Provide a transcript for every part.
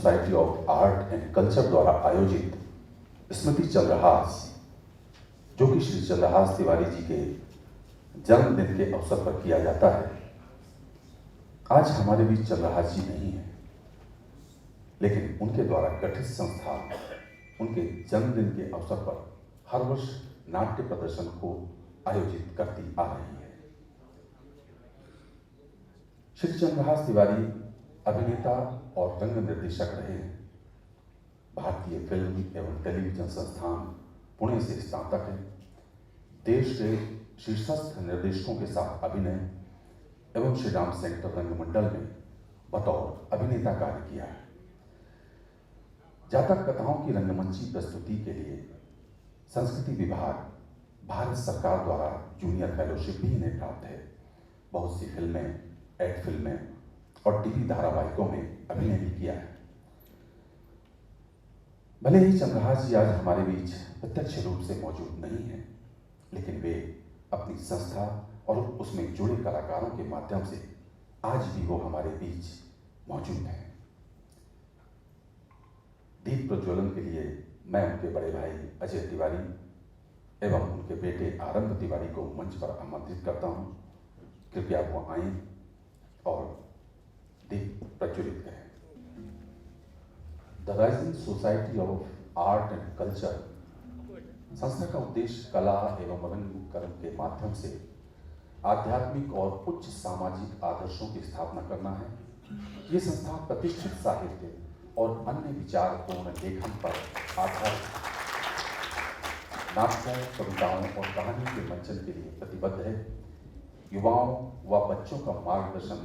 Society of art and culture द्वारा आयोजित स्मृति चंद्रहास, जो कि श्री चंद्रहास तिवारी जी के जन्मदिन के अवसर पर किया जाता है। आज हमारे बीच चंद्रहास जी नहीं है, लेकिन उनके द्वारा गठित संस्था उनके जन्मदिन के अवसर पर हर वर्ष नाट्य प्रदर्शन को आयोजित करती आ रही है। श्री चंद्रहास तिवारी अभिनेता और रंग निर्देशक रहे हैं। भारतीय फिल्म एवं टेलीविजन संस्थान पुणे से स्नातक हैं। देश के शीर्षस्थ निर्देशकों के साथ अभिनय एवं श्री राम सेक्टर रंगमंडल में बतौर अभिनेता कार्य किया है। जातक कथाओं की रंगमंची प्रस्तुति के लिए संस्कृति विभाग भारत सरकार द्वारा जूनियर फेलोशिप भी इन्हें प्राप्त है। बहुत सी फिल्में, एड फिल्में और टीवी धारावाहिकों में अभिनय भी किया है। भले ही चंद्रहास जी आज हमारे बीच प्रत्यक्ष रूप से मौजूद नहीं है, लेकिन वे अपनी संस्था और उसमें जुड़े कलाकारों के माध्यम से आज भी वो हमारे बीच मौजूद हैं। दीप प्रज्वलन के लिए मैं उनके बड़े भाई अजय तिवारी एवं उनके बेटे आरंभ तिवारी को मंच पर आमंत्रित करता हूं। कृपया वो आएं और दीप प्रज्वलित करें। The rising society of art and culture संस्था का उद्देश्य कला एवं रंगकर्म के माध्यम से आध्यात्मिक और उच्च सामाजिक आदर्शों की स्थापना करना है। ये संस्था प्रतिष्ठित साहित्य और अन्य विचारपूर्ण लेखन पर आधारित नाटकों, कविताओं और कहानी के मंचन के लिए प्रतिबद्ध है। युवाओं व बच्चों का मार्गदर्शन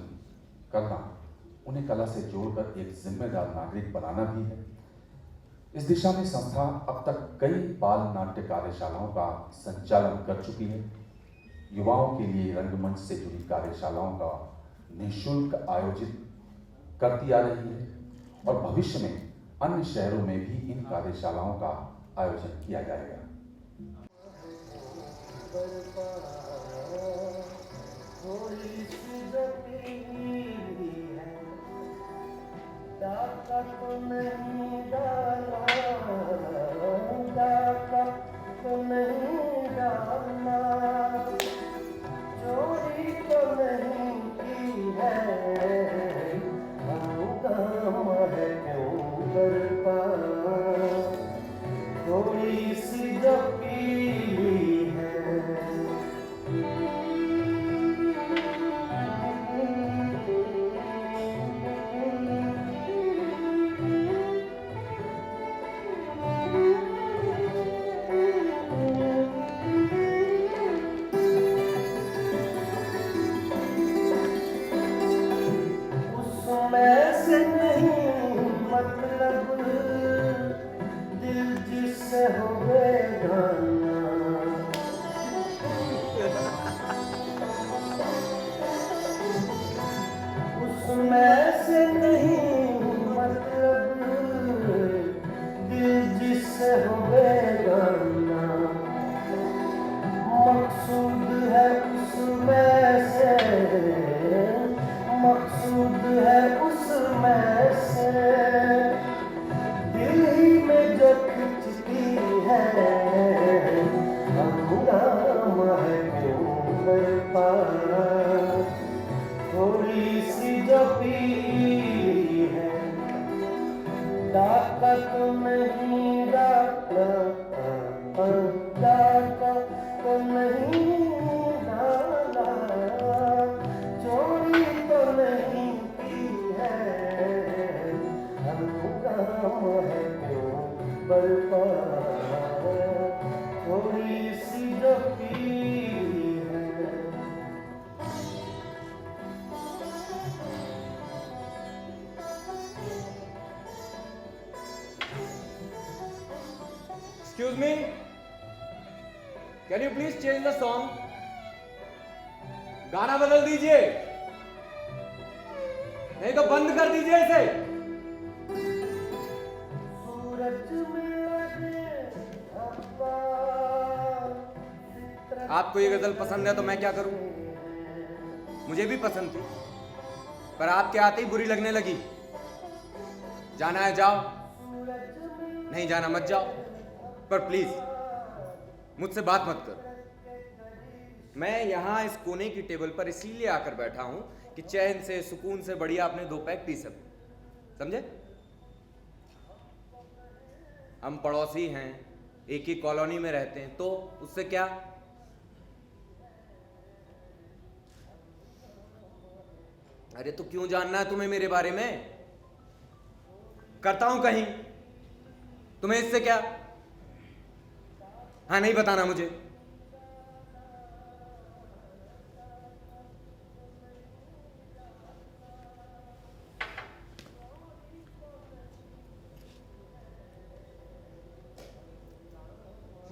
करना, उन्हें कला से जोड़कर एक जिम्मेदार नागरिक बनाना भी है। इस दिशा में संस्था अब तक कई बाल नाट्य कार्यशालाओं का संचालन कर चुकी है। युवाओं के लिए रंगमंच से जुड़ी कार्यशालाओं का निःशुल्क आयोजित करती आ रही है और भविष्य में अन्य शहरों में भी इन कार्यशालाओं का आयोजन किया जाएगा। Excuse me, can you please change the song? गाना बदल दीजिए, नहीं तो बंद कर दीजिए इसे। आपको ये गजल पसंद है तो मैं क्या करूं? मुझे भी पसंद थी, पर आपके आते ही बुरी लगने लगी। जाना है जाओ, नहीं जाना मत जाओ, पर प्लीज मुझसे बात मत करो। मैं यहां इस कोने की टेबल पर इसीलिए आकर बैठा हूं कि चैन से सुकून से बढ़िया अपने 2 पैक पी सकूं, समझे? हम पड़ोसी हैं, एक ही कॉलोनी में रहते हैं, तो उससे क्या? अरे तो क्यों जानना है तुम्हें मेरे बारे में? करता हूं कहीं, तुम्हें इससे क्या? हाँ नहीं बताना मुझे।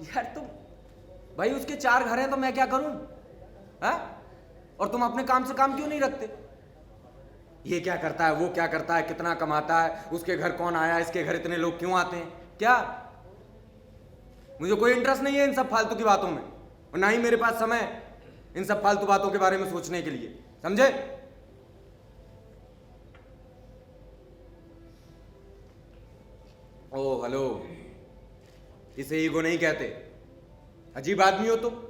यार तुम, भाई उसके 4 घर हैं तो मैं क्या करूं? हाँ? और तुम अपने काम से काम क्यों नहीं रखते? ये क्या करता है, वो क्या करता है, कितना कमाता है, उसके घर कौन आया, इसके घर इतने लोग क्यों आते हैं, क्या? मुझे कोई इंटरेस्ट नहीं है इन सब फालतू की बातों में, और ना ही मेरे पास समय इन सब फालतू बातों के बारे में सोचने के लिए, समझे? ओ हेलो, इसे ईगो नहीं कहते, अजीब आदमी हो तुम।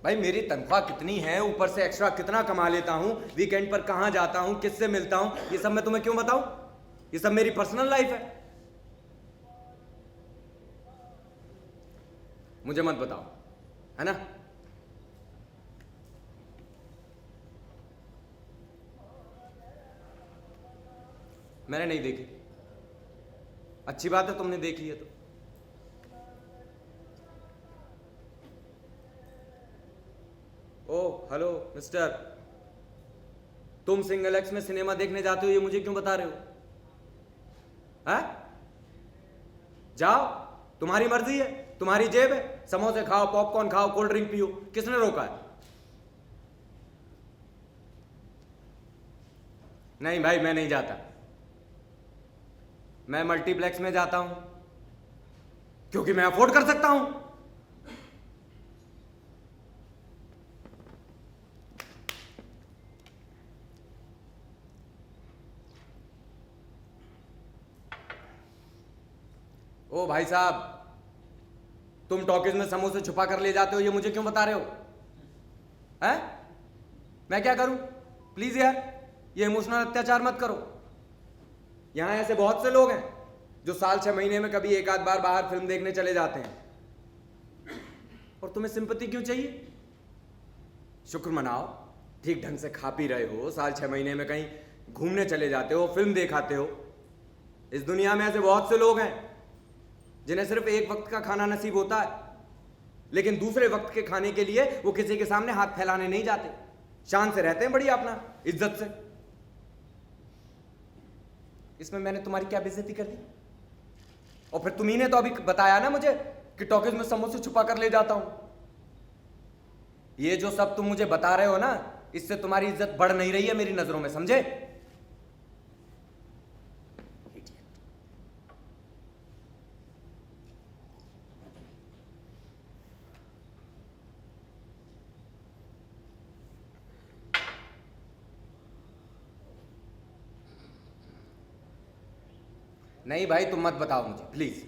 भाई मेरी तनख्वाह कितनी है, ऊपर से एक्स्ट्रा कितना कमा लेता हूं, वीकेंड पर कहां जाता हूं, किससे मिलता हूं, ये सब मैं तुम्हें क्यों बताऊं? ये सब मेरी पर्सनल लाइफ है, मुझे मत बताओ, है ना? मैंने नहीं देखी, अच्छी बात है तुमने देखी है तो। ओ हेलो मिस्टर, तुम सिंगल एक्स में सिनेमा देखने जाते हो, ये मुझे क्यों बता रहे हो? हैं? जाओ, तुम्हारी मर्जी है, तुम्हारी जेब है, समोसे खाओ, पॉपकॉर्न खाओ, कोल्ड ड्रिंक पियो, किसने रोका है? नहीं भाई मैं नहीं जाता, मैं मल्टीप्लेक्स में जाता हूं क्योंकि मैं अफोर्ड कर सकता हूं। ओ भाई साहब, तुम टॉकीज में समोसे छुपा कर ले जाते हो, ये मुझे क्यों बता रहे हो? हैं? मैं क्या करूं? प्लीज यार, ये इमोशनल अत्याचार मत करो। यहां ऐसे बहुत से लोग हैं जो साल 6 महीने में कभी एक आध बार बाहर फिल्म देखने चले जाते हैं, और तुम्हें सिंपैथी क्यों चाहिए? शुक्र मनाओ, ठीक ढंग से खा पी रहे हो, साल 6 महीने में कहीं घूमने चले जाते हो, फिल्म देखाते हो। इस दुनिया में ऐसे बहुत से लोग हैं जिन्हें सिर्फ एक वक्त का खाना नसीब होता है, लेकिन दूसरे वक्त के खाने के लिए वो किसी के सामने हाथ फैलाने नहीं जाते, शान से रहते हैं बढ़िया अपना, इज्जत से। इसमें मैंने तुम्हारी क्या बेइज्जती कर दी? और फिर तुम्ही ने तो अभी बताया ना मुझे कि टॉकीज में समोसे छुपा कर ले जाता हूं। ये जो सब तुम मुझे बता रहे हो ना, इससे तुम्हारी इज्जत बढ़ नहीं रही है मेरी नजरों में, समझे? नहीं भाई तुम मत बताओ मुझे, प्लीज,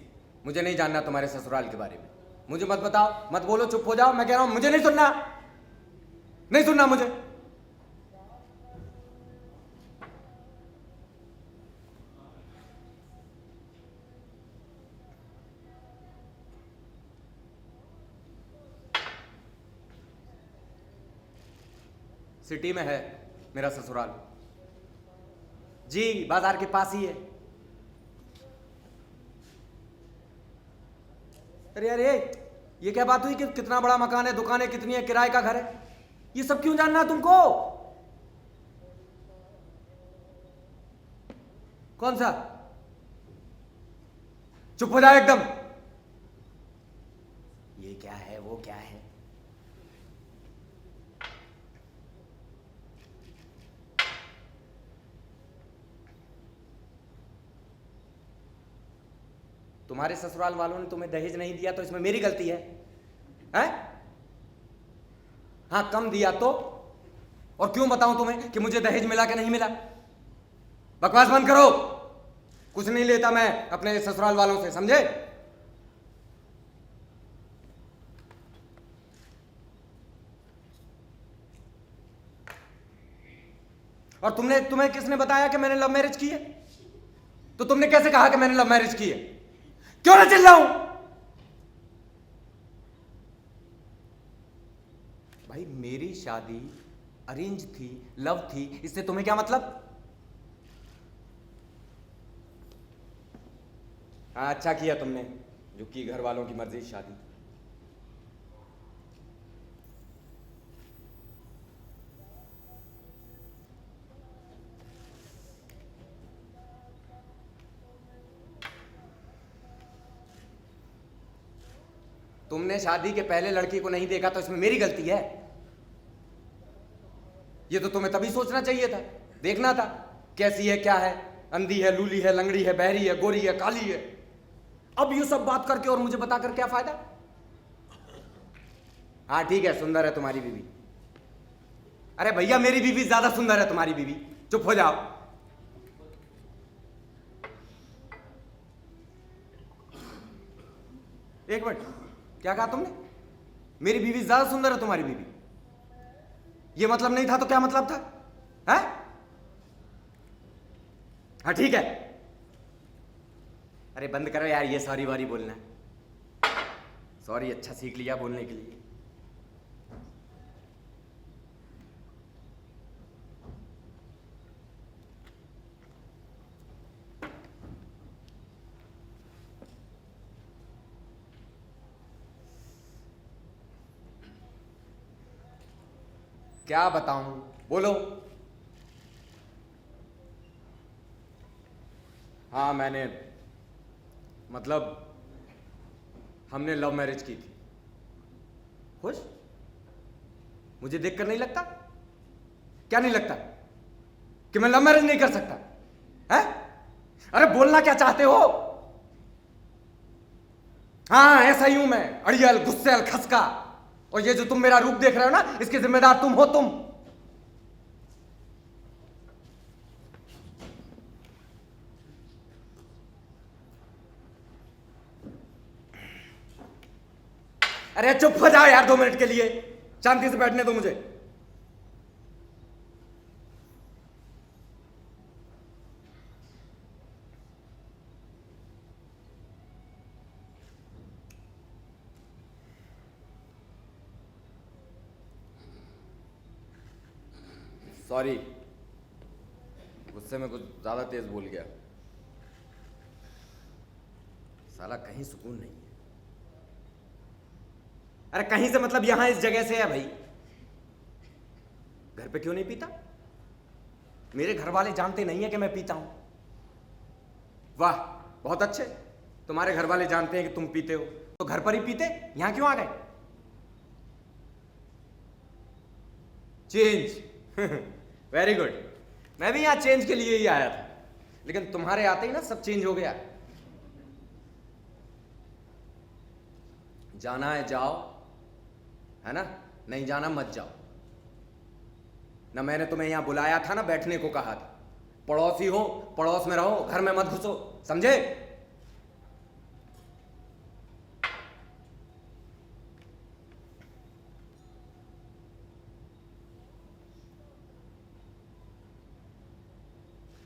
मुझे नहीं जानना तुम्हारे ससुराल के बारे में, मुझे मत बताओ, मत बोलो, चुप हो जाओ, मैं कह रहा हूं मुझे नहीं सुनना, नहीं सुनना मुझे। सिटी में है मेरा ससुराल जी, बाजार के पास ही है। अरे अरे, ये क्या बात हुई कि कितना बड़ा मकान है, दुकानें कितनी है, किराए का घर है, ये सब क्यों जानना है तुमको? कौन सा? चुप हो जाओ एकदम। ये क्या है, वो क्या है? तुम्हारे ससुराल वालों ने तुम्हें दहेज नहीं दिया तो इसमें मेरी गलती है? हैं? हाँ कम दिया तो? और क्यों बताऊं तुम्हें कि मुझे दहेज मिला कि नहीं मिला? बकवास बंद करो, कुछ नहीं लेता मैं अपने ससुराल वालों से, समझे? और तुम्हें किसने बताया कि मैंने लव मैरिज की है? तो तुमने कैसे कहा कि मैंने लव मैरिज की है? क्यों ना चिल्लाऊं? भाई मेरी शादी अरेंज थी, लव थी, इससे तुम्हें क्या मतलब? हाँ अच्छा किया तुमने जो की घर वालों की मर्जी शादी। तुमने शादी के पहले लड़की को नहीं देखा तो इसमें मेरी गलती है? ये तो तुम्हें तभी सोचना चाहिए था, देखना था कैसी है, क्या है, अंधी है, लूली है, लंगड़ी है, बहरी है, गोरी है, काली है। अब ये सब बात करके और मुझे बताकर क्या फायदा? हाँ ठीक है, सुंदर है तुम्हारी बीवी। अरे भैया मेरी बीवी ज्यादा सुंदर है तुम्हारी बीवी, चुप हो जाओ। एक मिनट, क्या कहा तुमने? मेरी बीवी ज्यादा सुंदर है तुम्हारी बीवी? ये मतलब नहीं था तो क्या मतलब था? है? हाँ ठीक है। अरे बंद करो यार ये सॉरी वारी बोलना। सॉरी अच्छा सीख लिया बोलने के लिए। क्या बताऊं, बोलो। हाँ मैंने, मतलब हमने लव मैरिज की थी। खुश? मुझे देखकर नहीं लगता? क्या नहीं लगता कि मैं लव मैरिज नहीं कर सकता? है? अरे बोलना क्या चाहते हो? हाँ ऐसा ही हूं मैं, अड़ियल, गुस्सेल, खसका। और ये जो तुम मेरा रूप देख रहे हो ना, इसके जिम्मेदार तुम हो। तुम अरे चुप हो जाओ यार 2 मिनट के लिए, शांति से बैठने दो मुझे। सॉरी, गुस्से में कुछ ज्यादा तेज बोल गया। साला कहीं सुकून नहीं है। अरे कहीं से मतलब यहां इस जगह से है भाई। घर पे क्यों नहीं पीता? मेरे घर वाले जानते नहीं है कि मैं पीता हूं। वाह बहुत अच्छे, तुम्हारे घर वाले जानते हैं कि तुम पीते हो, तो घर पर ही पीते, यहां क्यों आ गए? Change very good. मैं भी यहां चेंज के लिए ही आया था, लेकिन तुम्हारे आते ही ना सब चेंज हो गया। जाना है जाओ, है ना? नहीं जाना मत जाओ। ना मैंने तुम्हें यहां बुलाया था ना बैठने को कहा था। पड़ोसी हो, पड़ोस में रहो, घर में मत घुसो, समझे?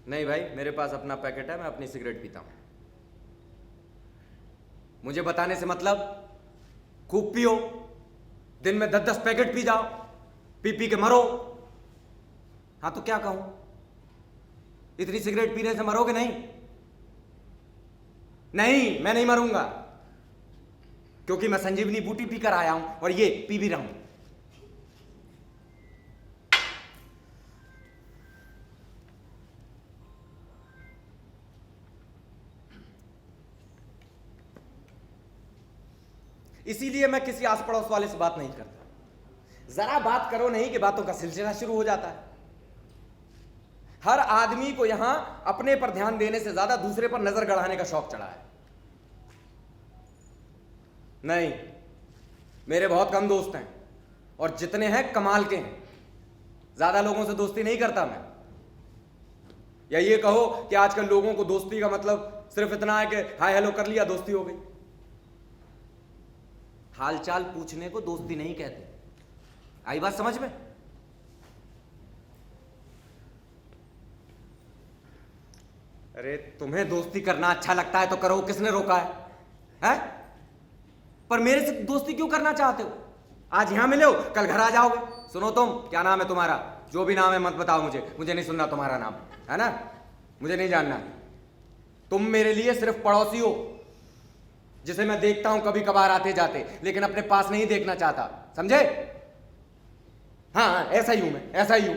नहीं भाई, मेरे पास अपना पैकेट है, मैं अपनी सिगरेट पीता हूं। मुझे बताने से मतलब, खूब पियो, दिन में 10-10 पैकेट पी जाओ, पी पी के मरो। हाँ तो क्या कहूं, इतनी सिगरेट पीने से मरोगे नहीं? नहीं मैं नहीं मरूंगा, क्योंकि मैं संजीवनी बूटी पीकर आया हूं और ये पी भी रहा हूं। इसीलिए मैं किसी आस पड़ोस वाले से बात नहीं करता। जरा बात करो नहीं कि बातों का सिलसिला शुरू हो जाता है। हर आदमी को यहां अपने पर ध्यान देने से ज्यादा दूसरे पर नजर गड़ाने का शौक चढ़ा है। नहीं, मेरे बहुत कम दोस्त हैं, और जितने हैं कमाल के हैं। ज्यादा लोगों से दोस्ती नहीं करता मैं। या ये कहो कि आजकल लोगों को दोस्ती का मतलब सिर्फ इतना है कि हाय हेलो कर लिया दोस्ती हो गई। हालचाल पूछने को दोस्ती नहीं कहते। आई बात समझ में? अरे तुम्हें दोस्ती करना अच्छा लगता है तो करो, किसने रोका है? हैं? पर मेरे से दोस्ती क्यों करना चाहते हो? आज यहां मिले हो, कल घर आ जाओगे। सुनो तुम, क्या नाम है तुम्हारा? जो भी नाम है मत बताओ मुझे नहीं सुनना तुम्हारा नाम, है ना? मुझे नहीं जानना। तुम मेरे लिए सिर्फ पड़ोसी हो, जिसे मैं देखता हूं कभी कभार आते जाते, लेकिन अपने पास नहीं देखना चाहता, समझे? हाँ, ऐसा ही हूं मैं, ऐसा ही हूं।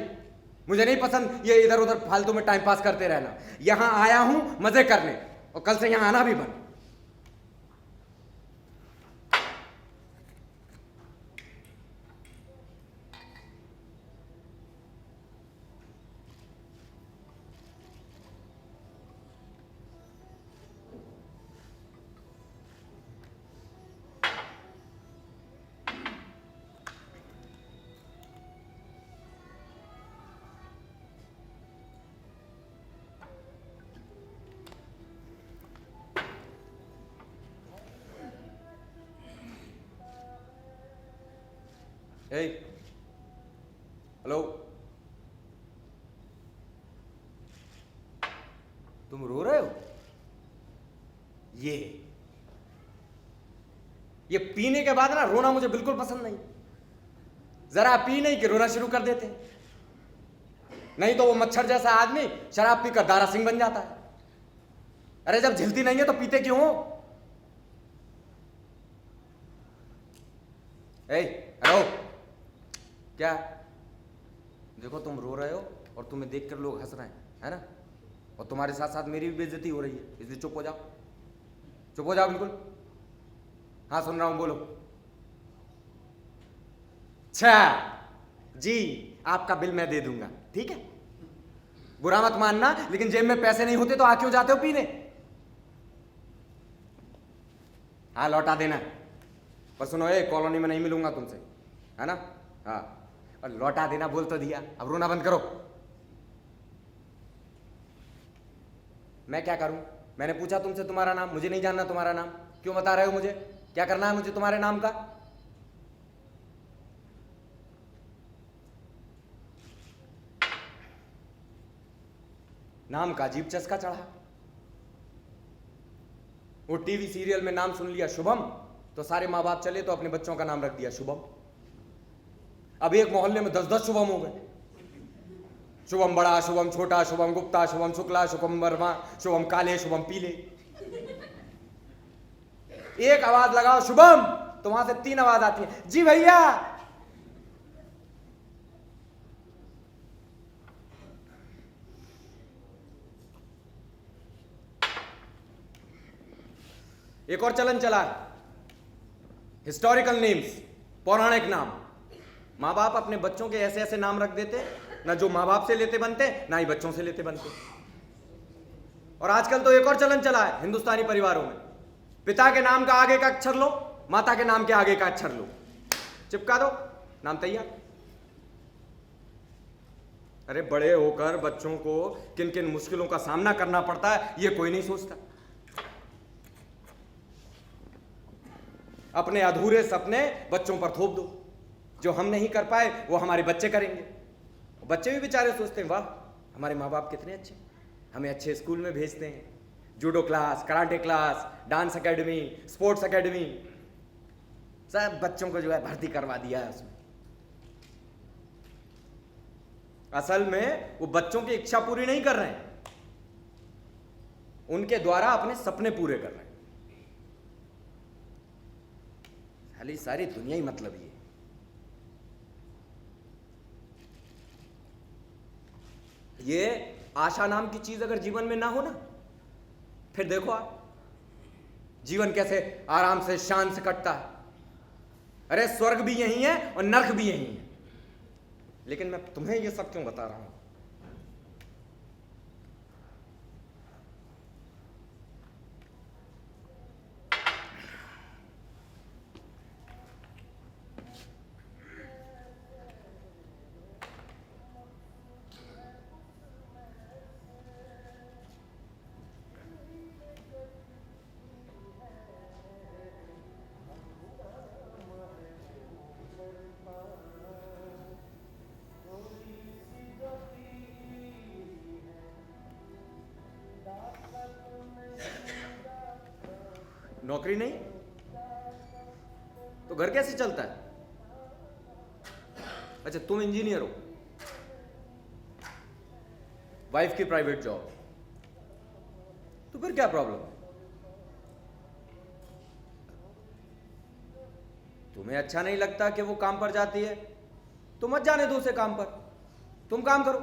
मुझे नहीं पसंद ये इधर उधर फालतू में टाइम पास करते रहना। यहां आया हूं मजे करने, और कल से यहां आना भी बंद। हेलो, तुम रो रहे हो? ये पीने के बाद ना रोना मुझे बिल्कुल पसंद नहीं। जरा पी नहीं कि रोना शुरू कर देते। नहीं तो वो मच्छर जैसा आदमी शराब पीकर दारा सिंह बन जाता है। अरे जब झिलती नहीं है तो पीते क्यों हो? हेलो, क्या? देखो तुम रो रहे हो और तुम्हें देखकर लोग हंस रहे हैं, है ना? और तुम्हारे साथ साथ मेरी भी बेइज्जती हो रही है, इसलिए चुप हो जाओ, चुप हो जाओ बिल्कुल। हाँ सुन रहा हूं, बोलो। अच्छा जी, आपका बिल मैं दे दूंगा, ठीक है? बुरा मत मानना, लेकिन जेब में पैसे नहीं होते तो आ क्यों जाते हो पीने? हाँ लौटा देना, पर सुनो, कॉलोनी में नहीं मिलूंगा तुमसे, है ना? हाँ, और लौटा देना बोल तो दिया, अब रोना बंद करो। मैं क्या करूं? मैंने पूछा तुमसे तुम्हारा नाम, मुझे नहीं जानना तुम्हारा नाम। क्यों बता रहे हो मुझे? क्या करना है मुझे तुम्हारे नाम का? नाम का अजीब चस्का चढ़ा। वो टीवी सीरियल में नाम सुन लिया शुभम, तो सारे माँ बाप चले तो अपने बच्चों का नाम रख दिया शुभम। अब एक मोहल्ले में 10-10 शुभम हो गए। शुभम बड़ा, शुभम छोटा, शुभम गुप्ता, शुभम शुक्ला, शुभम वर्मा, शुभम काले, शुभम पीले। एक आवाज लगाओ शुभम, तो वहां से 3 आवाज आती है, जी भैया। एक और चलन चला है, हिस्टोरिकल नेम्स, पौराणिक नाम। माँ बाप अपने बच्चों के ऐसे ऐसे नाम रख देते, ना जो माँ बाप से लेते बनते, ना ही बच्चों से लेते बनते। और आजकल तो एक और चलन चला है हिंदुस्तानी परिवारों में, पिता के नाम का आगे का अक्षर लो, माता के नाम के आगे का अक्षर लो, चिपका दो, नाम तैयार। अरे बड़े होकर बच्चों को किन किन मुश्किलों का सामना करना पड़ता है, ये कोई नहीं सोचता। अपने अधूरे सपने बच्चों पर थोप दो, जो हम नहीं कर पाए वो हमारे बच्चे करेंगे। बच्चे भी बेचारे सोचते हैं, वाह हमारे माँ बाप कितने अच्छे, हमें अच्छे स्कूल में भेजते हैं, judo class, karate class, dance academy, sports academy, सब बच्चों को जो है भर्ती करवा दिया है उसमें। असल में वो बच्चों की इच्छा पूरी नहीं कर रहे हैं, उनके द्वारा अपने सपने पूरे कर रहे हैं। सारी दुनिया ही मतलब ये आशा नाम की चीज अगर जीवन में ना हो ना, फिर देखो आप जीवन कैसे आराम से शान से कटता है। अरे स्वर्ग भी यही है और नरक भी यही है। लेकिन मैं तुम्हें ये सब क्यों बता रहा हूं? नौकरी नहीं तो घर कैसे चलता है? अच्छा, तुम इंजीनियर हो, वाइफ की प्राइवेट जॉब, तो फिर क्या प्रॉब्लम है? तुम्हें अच्छा नहीं लगता कि वो काम पर जाती है तो मत जाने दो उसे काम पर, तुम काम करो।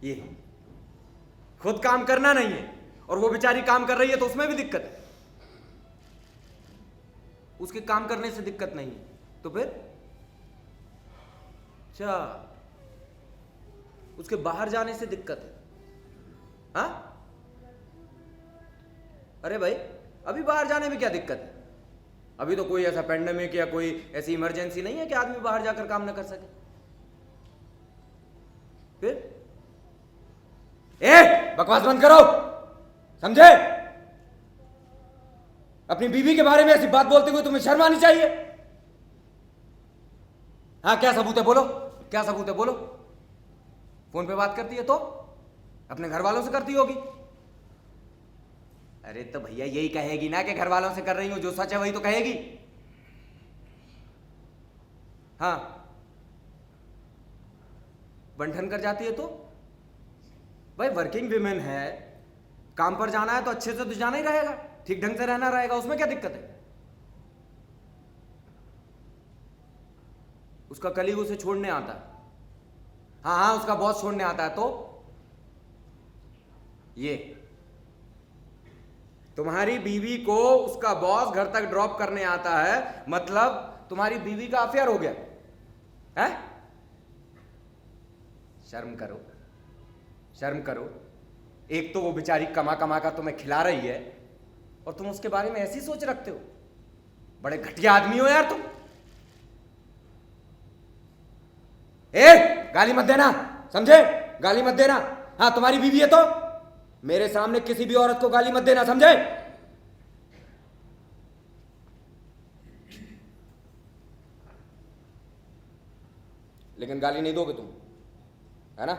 ये खुद काम करना नहीं है और वो बेचारी काम कर रही है तो उसमें भी दिक्कत है। उसके काम करने से दिक्कत नहीं है तो फिर अच्छा, उसके बाहर जाने से दिक्कत है? हाँ, अरे भाई, अभी बाहर जाने में क्या दिक्कत है? अभी तो कोई ऐसा पेंडेमिक या कोई ऐसी इमरजेंसी नहीं है कि आदमी बाहर जाकर काम ना कर सके। फिर बकवास बंद करो, समझे? अपनी बीवी के बारे में ऐसी बात बोलते हुए तुम्हें शर्म आनी चाहिए। हाँ, क्या सबूत है बोलो, क्या सबूत है बोलो। फोन पे बात करती है तो अपने घर वालों से करती होगी। अरे तो भैया यही कहेगी ना कि घर वालों से कर रही हूं, जो सच है वही तो कहेगी। हाँ, बंठन कर जाती है तो भाई वर्किंग विमेन है, काम पर जाना है तो अच्छे से तो जाना ही रहेगा, ठीक ढंग से रहना रहेगा, उसमें क्या दिक्कत है? उसका कलीग उसे छोड़ने आता है, हाँ हाँ, उसका बॉस छोड़ने आता है तो ये तुम्हारी बीवी को उसका बॉस घर तक ड्रॉप करने आता है, मतलब तुम्हारी बीवी का अफेयर हो गया है? शर्म करो, शर्म करो। एक तो वो बेचारी कमा कमा कर तुम्हें खिला रही है और तुम उसके बारे में ऐसी सोच रखते हो। बड़े घटिया आदमी हो यार तुम। गाली मत देना, समझे? गाली मत देना। हाँ, तुम्हारी बीवी है तो मेरे सामने किसी भी औरत को गाली मत देना, समझे? लेकिन गाली नहीं दोगे तुम, है ना?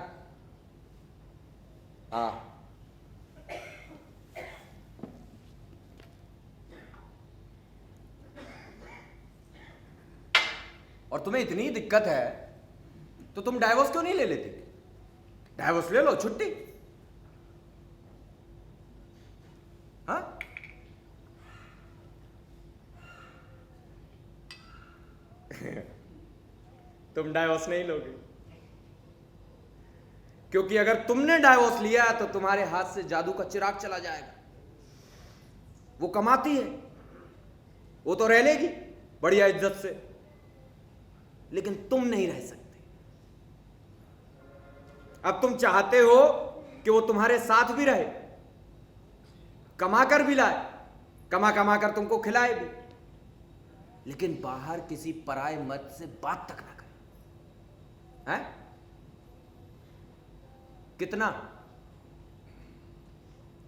हाँ, और तुम्हें इतनी दिक्कत है तो तुम डाइवोर्स क्यों नहीं ले लेते? डाइवोर्स ले लो, छुट्टी। हाँ, तुम डाइवोर्स नहीं लोगे क्योंकि अगर तुमने डाइवोर्स लिया तो तुम्हारे हाथ से जादू का चिराग चला जाएगा। वो कमाती है, वो तो रह लेगी बढ़िया इज्जत से, लेकिन तुम नहीं रह सकते। अब तुम चाहते हो कि वो तुम्हारे साथ भी रहे, कमा कर भी लाए, कमा कमा कर तुमको खिलाए भी, लेकिन बाहर किसी पराये मर्द से बात तक ना करे। हैं? कितना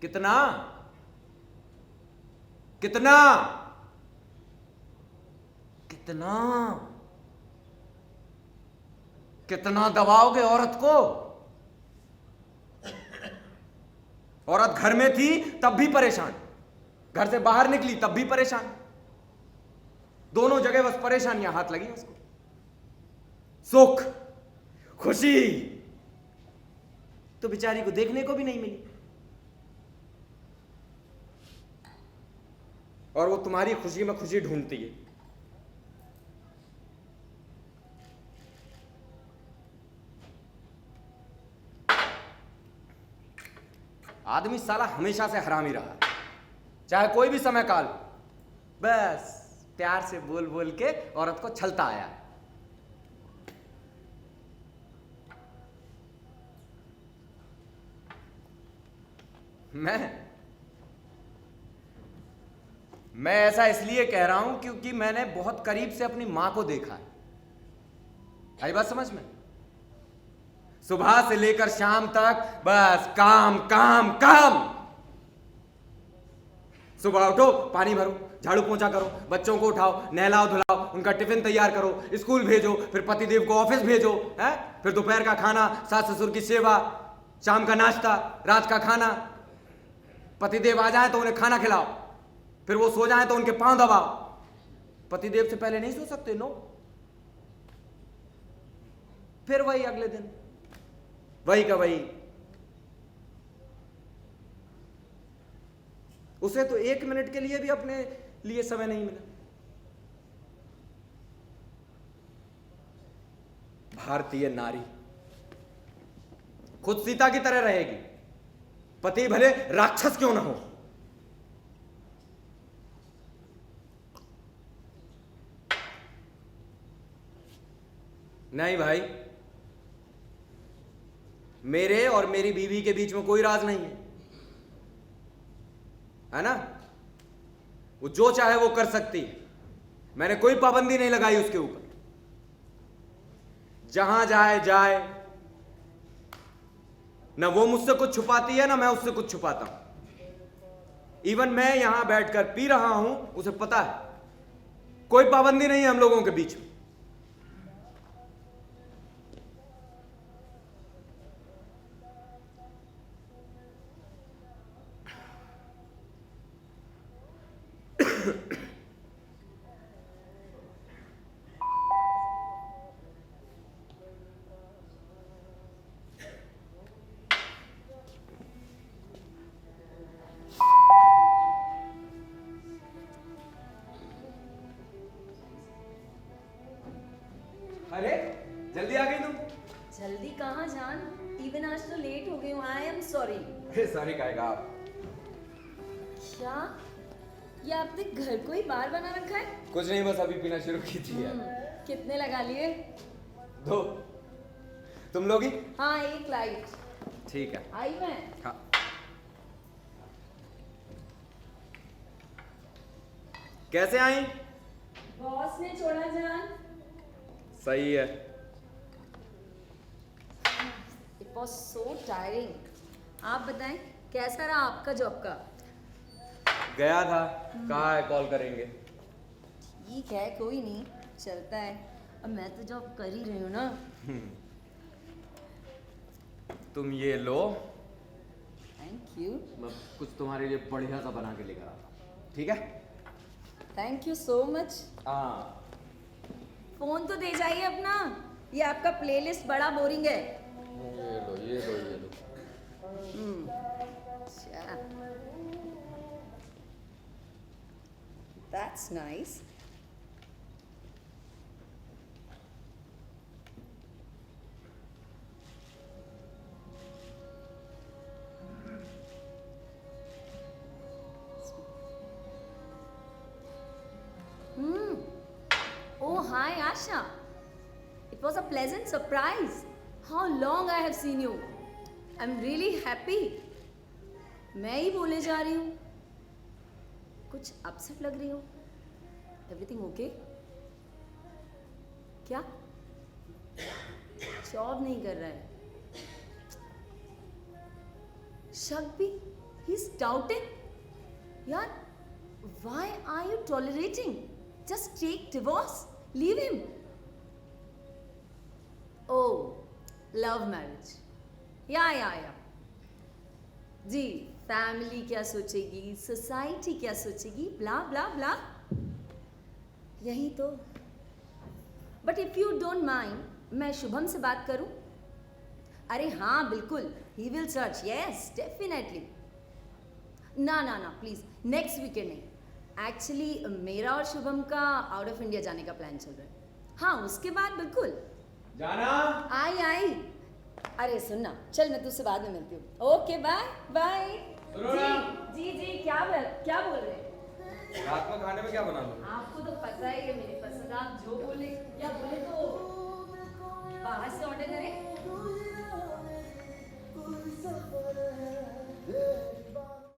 कितना कितना कितना कितना दबाओगे औरत को? औरत घर में थी तब भी परेशान, घर से बाहर निकली तब भी परेशान, दोनों जगह बस परेशानियां हाथ लगी उसको। सुख खुशी तो बेचारी को देखने को भी नहीं मिली, और वो तुम्हारी खुशी में खुशी ढूंढती है। आदमी साला हमेशा से हरामी रहा, चाहे कोई भी समय काल, बस प्यार से बोल बोल के औरत को छलता आया। मैं ऐसा इसलिए कह रहा हूं क्योंकि मैंने बहुत करीब से अपनी मां को देखा है। आई बात समझ में? सुबह से लेकर शाम तक बस काम काम काम। सुबह उठो, पानी भरो, झाड़ू पोंछा करो, बच्चों को उठाओ, नहलाओ धुलाओ, उनका टिफिन तैयार करो, स्कूल भेजो, फिर पतिदेव को ऑफिस भेजो, है? फिर दोपहर का खाना, सास ससुर की सेवा, शाम का नाश्ता, रात का खाना, पतिदेव आ जाए तो उन्हें खाना खिलाओ, फिर वो सो जाए तो उनके पांव दबाओ। पतिदेव से पहले नहीं सो सकते? नो। फिर वही अगले दिन वही का वही। उसे तो 1 मिनट के लिए भी अपने लिए समय नहीं मिला। भारतीय नारी खुद सीता की तरह रहेगी, पति भले राक्षस क्यों ना हो। नहीं भाई, मेरे और मेरी बीवी के बीच में कोई राज नहीं है ना? वो जो चाहे वो कर सकती है, मैंने कोई पाबंदी नहीं लगाई उसके ऊपर। जहां जाए जाए, ना वो मुझसे कुछ छुपाती है ना मैं उससे कुछ छुपाता हूं। इवन मैं यहां बैठकर पी रहा हूं, उसे पता है। कोई पाबंदी नहीं है हम लोगों के बीच में। अरे जल्दी आ गई तुम। जल्दी कहाँ जान, इवन आज तो लेट हो गई हूँ। I am sorry. अरे सॉरी कहेगा आप? क्या ये आपने घर को ही बार बना रखा है? कुछ नहीं, बस अभी पीना शुरू की थी यार। कितने लगा लिए? 2। तुम लोगी? हाँ, 1 लाइट। ठीक है। आई मैं। हाँ। कैसे आई? बॉस ने छोड़ा जान। सही है। It was so tiring. आप बताएं कैसा रहा आपका जॉब का? गया था, कहा है कॉल करेंगे। ठीक है, कोई नहीं, चलता है। अब मैं तो जॉब कर ही रही हूँ ना। तुम ये लो, थैंक यू। मैं कुछ तुम्हारे लिए बढ़िया सा बना के लेकर आता हूँ, ठीक है? Thank you so much. हाँ। फोन तो दे जाइए अपना, ये आपका प्लेलिस्ट बड़ा बोरिंग है। ये लो ये लो ये लो। अच्छा, that's nice. Oh, hi, Asha. It was a pleasant surprise. How long I have seen you. I'm really happy. मैं ही बोले जा रही हूँ, कुछ अपसेट लग रही हूँ। Everything okay? क्या? जॉब नहीं कर रहा है? शक भी? He's doubting? यार, why are you tolerating? Just take divorce. Leave him. Oh, love marriage. या। जी, फैमिली क्या सोचेगी, सोसाइटी क्या सोचेगी, ब्ला ब्ला ब्ला। यही तो। But if you don't mind, मैं शुभम से बात करूं? अरे हाँ, बिल्कुल, he will search. Yes, definitely. ना प्लीज, नेक्स्ट वीकेंड नहीं। एक्चुअली मेरा और शुभम का आउट ऑफ इंडिया जाने का प्लान चल रहा है। हाँ, उसके बाद बिल्कुल जाना। आई। अरे सुनना, चल मैं तुझसे बाद में मिलती हूँ। Okay, bye bye. जी, क्या बोल रहे हैं? रात में खाने में क्या बना लूं? आपको तो पता ही है मेरी पसंद। आप जो बोले, क्या बोले तो बाहर से ऑर्डर करें।